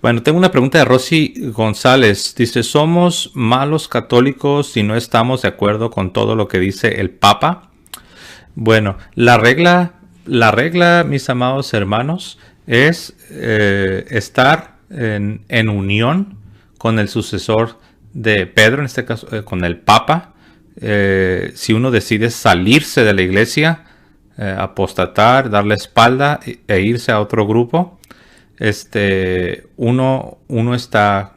Bueno, tengo una pregunta de Rosy González. Dice, ¿somos malos católicos si no estamos de acuerdo con todo lo que dice el Papa? Bueno, la regla, mis amados hermanos, es estar en unión con el sucesor de Pedro, en este caso con el Papa. Si uno decide salirse de la iglesia, apostatar, darle espalda e irse a otro grupo, uno está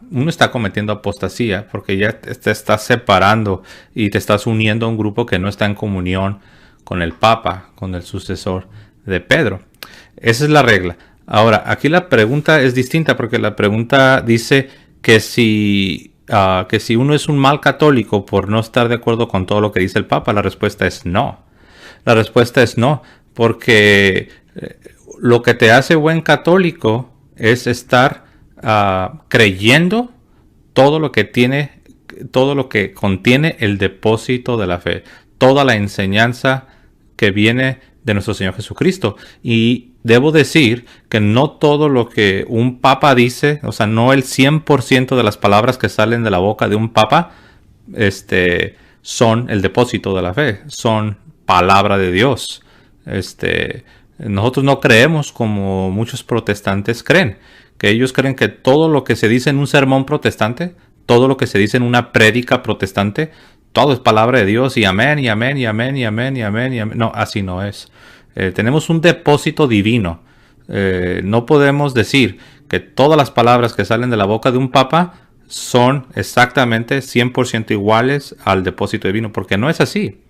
cometiendo apostasía porque ya te estás separando y te estás uniendo a un grupo que no está en comunión con el Papa, con el sucesor de Pedro. Esa es la regla. Ahora, aquí la pregunta es distinta porque la pregunta dice que si uno es un mal católico por no estar de acuerdo con todo lo que dice el Papa. La respuesta es no. La respuesta es no, porque lo que te hace buen católico es estar creyendo todo lo que contiene el depósito de la fe, toda la enseñanza que viene de nuestro Señor Jesucristo. Y debo decir que no todo lo que un papa dice, o sea, no el 100% de las palabras que salen de la boca de un papa, son el depósito de la fe, son palabra de Dios. Nosotros no creemos como muchos protestantes creen, que ellos creen que todo lo que se dice en un sermón protestante, todo lo que se dice en una prédica protestante, todo es palabra de Dios y amén, y amén, y amén, y amén, y amén, y amén. No, así no es. Tenemos un depósito divino. No podemos decir que todas las palabras que salen de la boca de un papa son exactamente 100% iguales al depósito divino, porque no es así.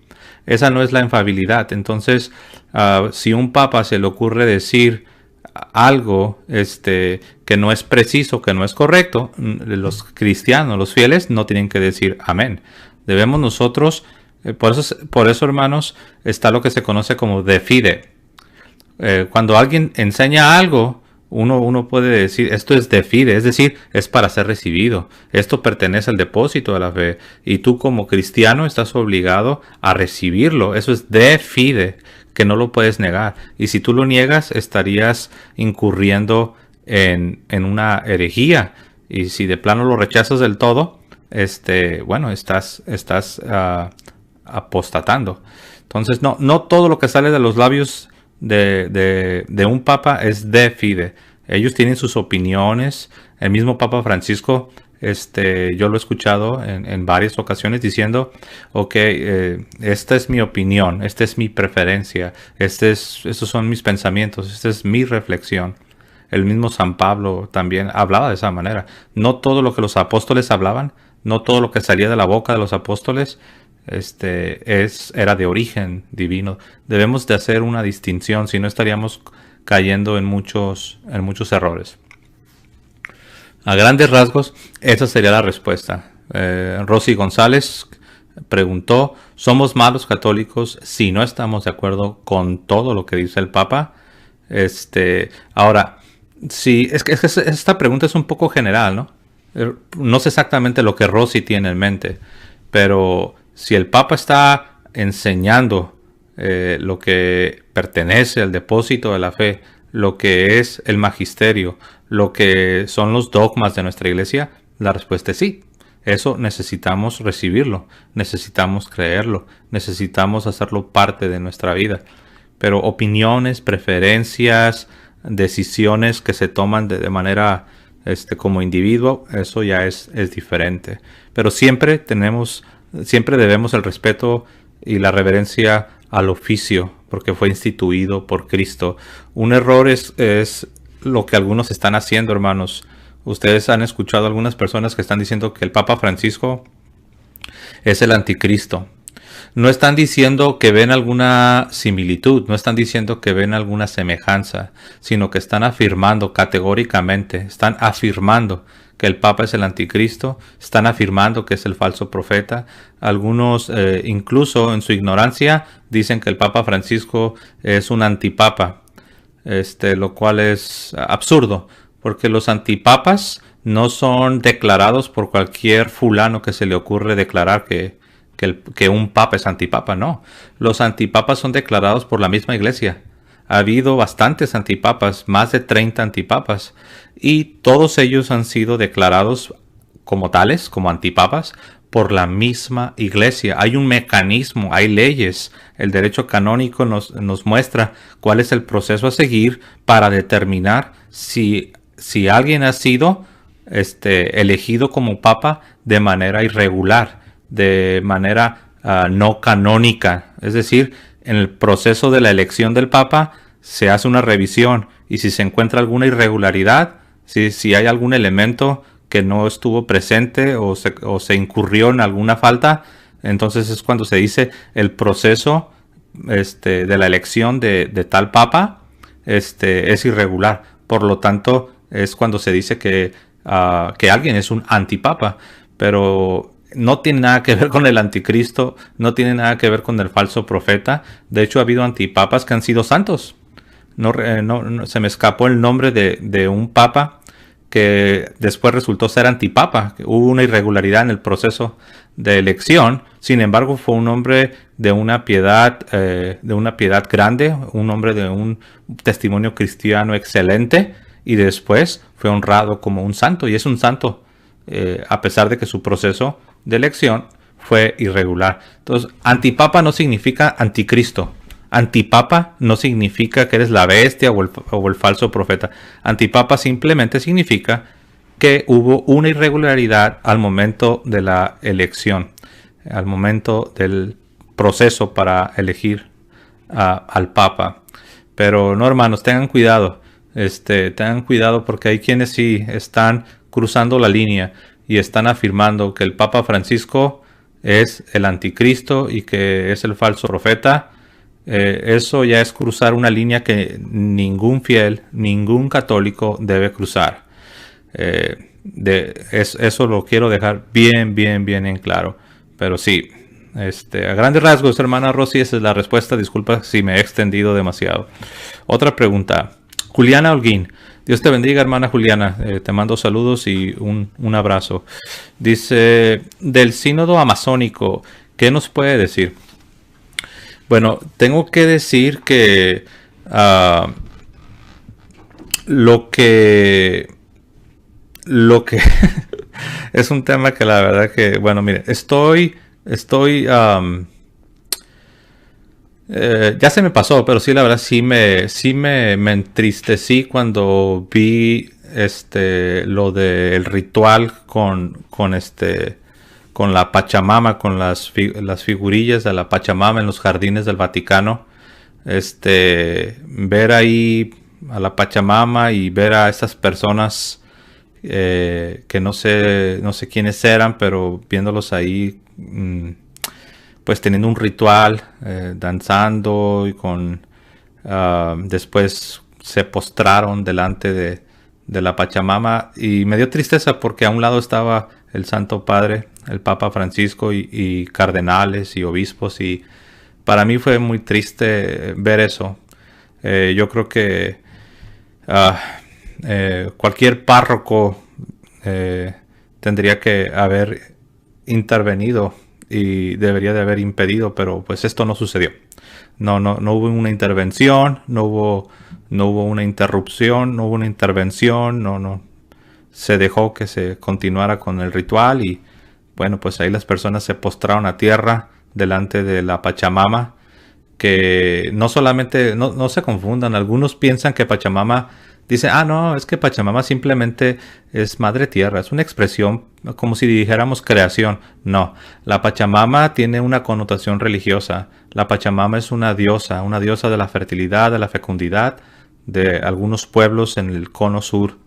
Esa no es la infalibilidad. Entonces, si un papa se le ocurre decir algo que no es preciso, que no es correcto, los cristianos, los fieles, no tienen que decir amén. Debemos nosotros, por eso, hermanos, está lo que se conoce como de fide. Cuando alguien enseña algo, uno puede decir, esto es de fide, es decir, es para ser recibido. Esto pertenece al depósito de la fe. Y tú como cristiano estás obligado a recibirlo. Eso es de fide, que no lo puedes negar. Y si tú lo niegas, estarías incurriendo en una herejía. Y si de plano lo rechazas del todo, bueno, estás apostatando. Entonces, no todo lo que sale de los labios de un papa es de fide. Ellos tienen sus opiniones. El mismo Papa Francisco, yo lo he escuchado en varias ocasiones diciendo, ok, esta es mi opinión, esta es mi preferencia, estos son mis pensamientos, esta es mi reflexión. El mismo San Pablo también hablaba de esa manera. No todo lo que los apóstoles hablaban, no todo lo que salía de la boca de los apóstoles era de origen divino. Debemos de hacer una distinción, si no estaríamos cayendo en muchos errores. A grandes rasgos, esa sería la respuesta. Rosy González preguntó, ¿somos malos católicos si no estamos de acuerdo con todo lo que dice el Papa? Ahora, sí, es que esta pregunta es un poco general, ¿no? No sé exactamente lo que Rosy tiene en mente, pero si el Papa está enseñando lo que pertenece al depósito de la fe, lo que es el magisterio, lo que son los dogmas de nuestra iglesia, la respuesta es sí. Eso necesitamos recibirlo, necesitamos creerlo, necesitamos hacerlo parte de nuestra vida. Pero opiniones, preferencias, decisiones que se toman de manera como individuo, eso ya es diferente. Pero siempre debemos el respeto y la reverencia al oficio, porque fue instituido por Cristo. Un error es lo que algunos están haciendo, hermanos. Ustedes han escuchado a algunas personas que están diciendo que el Papa Francisco es el anticristo. No están diciendo que ven alguna similitud, no están diciendo que ven alguna semejanza, sino que están afirmando categóricamente, están afirmando que el Papa es el anticristo, están afirmando que es el falso profeta. Algunos, incluso en su ignorancia, dicen que el Papa Francisco es un antipapa, lo cual es absurdo, porque los antipapas no son declarados por cualquier fulano que se le ocurre declarar que un papa es antipapa, no. Los antipapas son declarados por la misma iglesia. ha habido bastantes antipapas, más de 30 antipapas, y todos ellos han sido declarados como tales, como antipapas, por la misma iglesia. Hay un mecanismo, hay leyes. El derecho canónico nos muestra cuál es el proceso a seguir para determinar si alguien ha sido elegido como papa de manera irregular, de manera no canónica. Es decir, en el proceso de la elección del papa se hace una revisión, y si se encuentra alguna irregularidad, si hay algún elemento que no estuvo presente o se incurrió en alguna falta, entonces es cuando se dice el proceso de la elección de tal papa es irregular. Por lo tanto, es cuando se dice que alguien es un antipapa, pero no tiene nada que ver con el anticristo, no tiene nada que ver con el falso profeta. De hecho, ha habido antipapas que han sido santos. No, se me escapó el nombre de un papa que después resultó ser antipapa. Hubo una irregularidad en el proceso de elección. Sin embargo, fue un hombre de una piedad grande, un hombre de un testimonio cristiano excelente, y después fue honrado como un santo, y es un santo a pesar de que su proceso de elección fue irregular. Entonces, antipapa no significa anticristo. Antipapa no significa que eres la bestia o el falso profeta. Antipapa simplemente significa que hubo una irregularidad al momento de la elección, al momento del proceso para elegir al papa. Pero no, hermanos, tengan cuidado. Tengan cuidado, porque hay quienes sí están cruzando la línea y están afirmando que el Papa Francisco es el anticristo y que es el falso profeta. Eso ya es cruzar una línea que ningún fiel, ningún católico debe cruzar. Eso lo quiero dejar bien en claro. Pero sí, a grandes rasgos, hermana Rosy, esa es la respuesta. Disculpa si me he extendido demasiado. Otra pregunta. Juliana Holguín. Dios te bendiga, hermana Juliana. Te mando saludos y un abrazo. Dice, del sínodo amazónico, ¿qué nos puede decir? Bueno, tengo que decir que lo que es un tema que la verdad que, bueno, mire, ya se me pasó, pero sí, la verdad sí me entristecí cuando vi lo del ritual con la Pachamama, con las figurillas de la Pachamama en los jardines del Vaticano. Ver ahí a la Pachamama y ver a estas personas que no sé quiénes eran, pero viéndolos ahí, pues teniendo un ritual, danzando, y después se postraron delante de la Pachamama, y me dio tristeza porque a un lado estaba el Santo Padre, el Papa Francisco, y cardenales y obispos, y para mí fue muy triste ver eso. Yo creo que cualquier párroco tendría que haber intervenido y debería de haber impedido, pero pues esto no sucedió. No hubo una intervención, no hubo una interrupción, no hubo una intervención, no se dejó que se continuara con el ritual, y bueno, pues ahí las personas se postraron a tierra delante de la Pachamama, que no solamente, no se confundan, algunos piensan que Pachamama, dice, no, es que Pachamama simplemente es madre tierra, es una expresión como si dijéramos creación. No, la Pachamama tiene una connotación religiosa. La Pachamama es una diosa de la fertilidad, de la fecundidad de algunos pueblos en el cono sur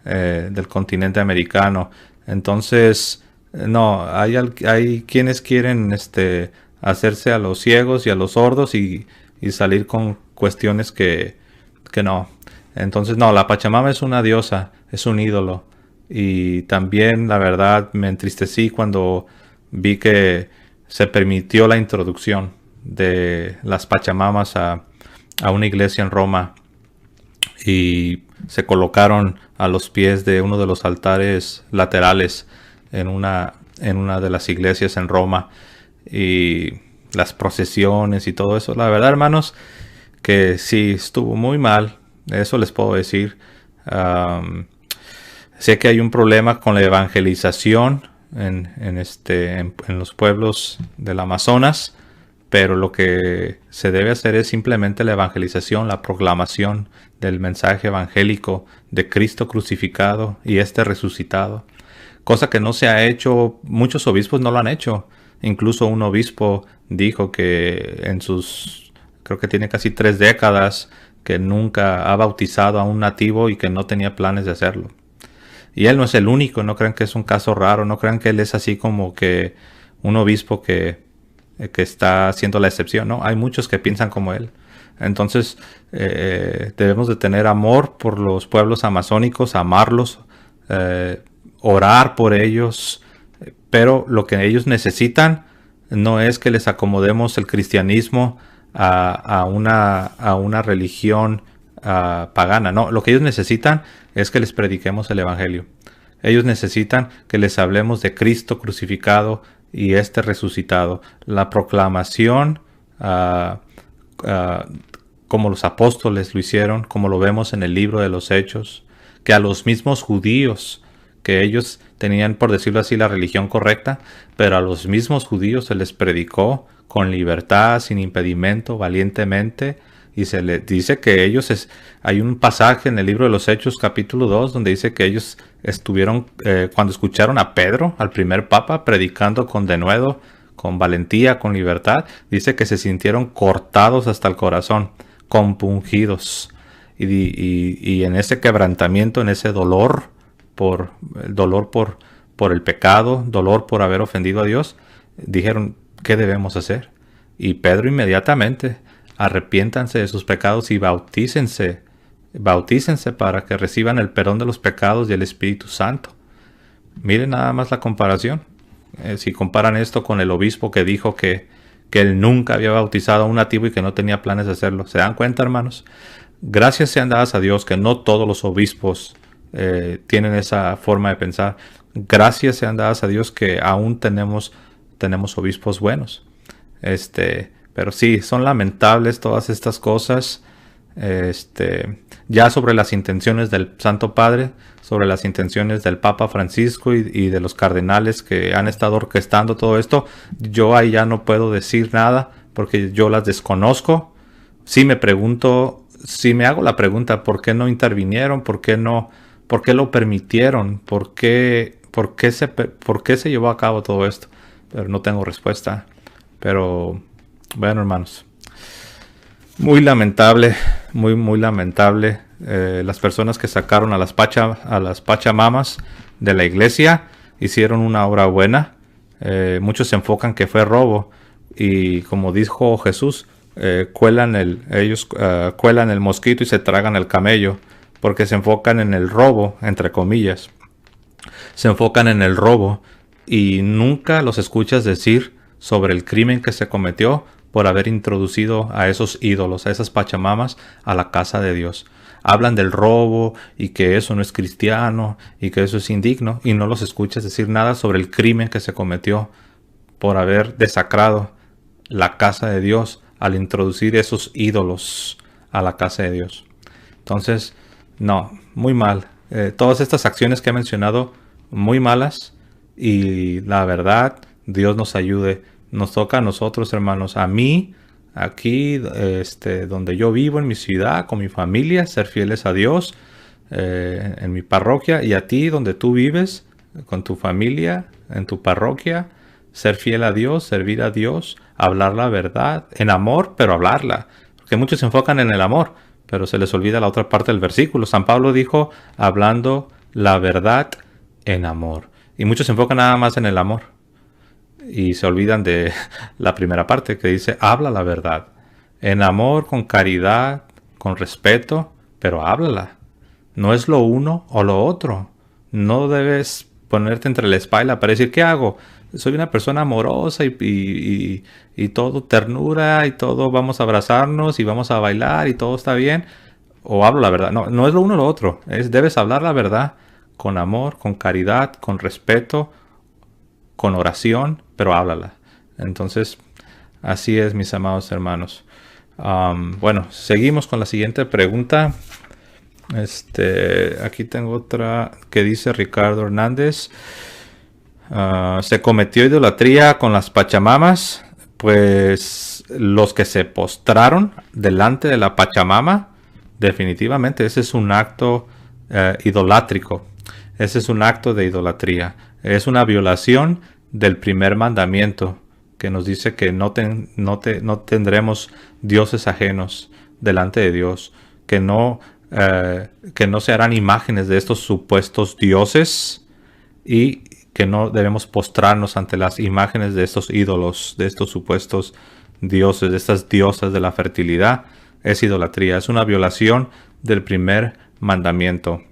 del continente americano. Entonces, no, hay quienes quieren hacerse a los ciegos y a los sordos y salir con cuestiones que no. Entonces, no, la Pachamama es una diosa, es un ídolo. Y también, la verdad, me entristecí cuando vi que se permitió la introducción de las Pachamamas a una iglesia en Roma, y se colocaron a los pies de uno de los altares laterales en una de las iglesias en Roma, y las procesiones y todo eso. La verdad, hermanos, que sí estuvo muy mal, eso les puedo decir. Sé que hay un problema con la evangelización en los pueblos del Amazonas, pero lo que se debe hacer es simplemente la evangelización, la proclamación del mensaje evangélico de Cristo crucificado y resucitado. Cosa que no se ha hecho, muchos obispos no lo han hecho. Incluso un obispo dijo que creo que tiene casi 3 décadas, que nunca ha bautizado a un nativo y que no tenía planes de hacerlo. Y él no es el único, no crean que es un caso raro, no crean que él es así como que un obispo que está haciendo la excepción, ¿no? Hay muchos que piensan como él. Entonces debemos de tener amor por los pueblos amazónicos, amarlos, orar por ellos, pero lo que ellos necesitan no es que les acomodemos el cristianismo a una religión pagana, no, lo que ellos necesitan es que les prediquemos el evangelio. Ellos necesitan que les hablemos de Cristo crucificado y resucitado, la proclamación como los apóstoles lo hicieron, como lo vemos en el libro de los Hechos, que a los mismos judíos, que ellos tenían, por decirlo así, la religión correcta, pero a los mismos judíos se les predicó con libertad, sin impedimento, valientemente, y se les dice que ellos, hay un pasaje en el libro de los Hechos, capítulo 2, donde dice que ellos estuvieron, cuando escucharon a Pedro, al primer papa, predicando con denuedo, con valentía, con libertad, dice que se sintieron cortados hasta el corazón, compungidos, y en ese quebrantamiento, en ese dolor, por el pecado, dolor por haber ofendido a Dios, dijeron, ¿qué debemos hacer? Y Pedro inmediatamente, arrepiéntanse de sus pecados y bautícense para que reciban el perdón de los pecados y el Espíritu Santo. Miren nada más la comparación. Si comparan esto con el obispo que dijo que él nunca había bautizado a un nativo y que no tenía planes de hacerlo. ¿Se dan cuenta, hermanos? Gracias sean dadas a Dios que no todos los obispos tienen esa forma de pensar. Gracias sean dadas a Dios que aún tenemos obispos buenos. Pero sí, son lamentables todas estas cosas. Ya sobre las intenciones del Santo Padre, sobre las intenciones del Papa Francisco y de los cardenales que han estado orquestando todo esto, yo ahí ya no puedo decir nada porque yo las desconozco. Sí me pregunto, sí me hago la pregunta, ¿por qué no intervinieron? ¿Por qué lo permitieron? ¿Por qué se llevó a cabo todo esto? Pero no tengo respuesta. Pero bueno, hermanos, muy lamentable, muy lamentable. Las personas que sacaron a las Pachamamas de la iglesia hicieron una obra buena. Muchos se enfocan que fue robo y, como dijo Jesús, ellos cuelan el mosquito y se tragan el camello, porque se enfocan en el robo, entre comillas. Se enfocan en el robo y nunca los escuchas decir sobre el crimen que se cometió por haber introducido a esos ídolos, a esas pachamamas, a la casa de Dios. Hablan del robo y que eso no es cristiano y que eso es indigno, y no los escuchas decir nada sobre el crimen que se cometió por haber desacrado la casa de Dios al introducir esos ídolos a la casa de Dios. Entonces, no, muy mal. Todas estas acciones que he mencionado, muy malas, y la verdad, Dios nos ayude. Nos toca a nosotros, hermanos, a mí, aquí, donde yo vivo, en mi ciudad, con mi familia, ser fieles a Dios, en mi parroquia, y a ti, donde tú vives, con tu familia, en tu parroquia, ser fiel a Dios, servir a Dios, hablar la verdad, en amor, pero hablarla. Porque muchos se enfocan en el amor, pero se les olvida la otra parte del versículo. San Pablo dijo, hablando la verdad en amor. Y muchos se enfocan nada más en el amor. Y se olvidan de la primera parte que dice, habla la verdad. En amor, con caridad, con respeto, pero háblala. No es lo uno o lo otro. No debes ponerte entre la espada y la pared y decir, ¿qué hago? Soy una persona amorosa y todo ternura y todo, vamos a abrazarnos y vamos a bailar y todo está bien. O hablo la verdad. No, no es lo uno o lo otro. Debes hablar la verdad con amor, con caridad, con respeto, con oración, pero háblala. Entonces, así es, mis amados hermanos. Bueno, seguimos con la siguiente pregunta. Aquí tengo otra que dice Ricardo Hernández. ¿Se cometió idolatría con las Pachamamas? Pues los que se postraron delante de la Pachamama, definitivamente ese es un acto idolátrico. Ese es un acto de idolatría. Es una violación del primer mandamiento que nos dice que no tendremos dioses ajenos delante de Dios, que no se harán imágenes de estos supuestos dioses y que no debemos postrarnos ante las imágenes de estos ídolos, de estos supuestos dioses, de estas diosas de la fertilidad. Es idolatría, es una violación del primer mandamiento.